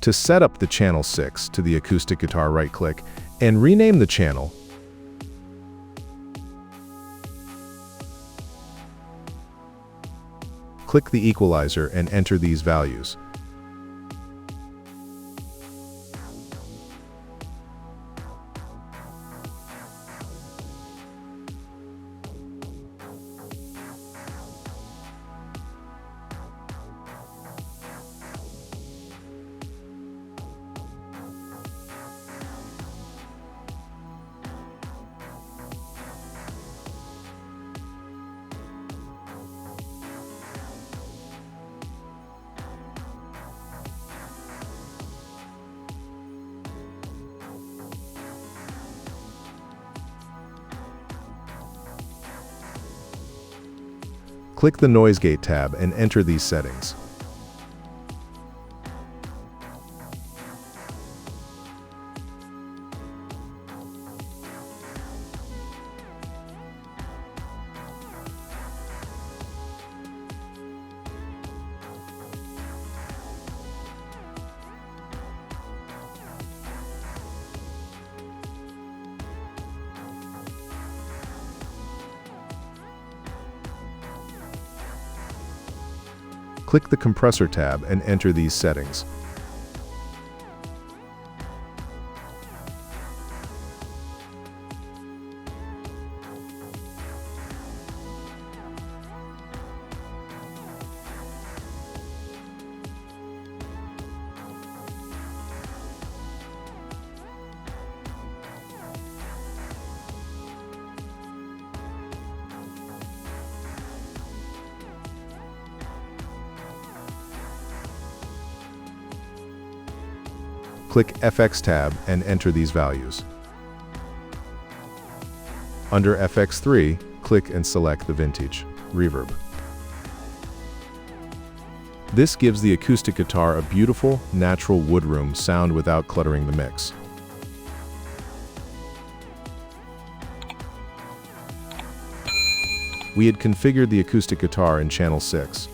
To set up the channel 6 to the acoustic guitar, right-click and rename the channel. Click the equalizer and enter these values. Click the Noise Gate tab and enter these settings. Click the Compressor tab and enter these settings. Click FX tab and enter these values. Under FX3, click and select the Vintage Reverb. This gives the acoustic guitar a beautiful, natural woodroom sound without cluttering the mix. We had configured the acoustic guitar in channel 6.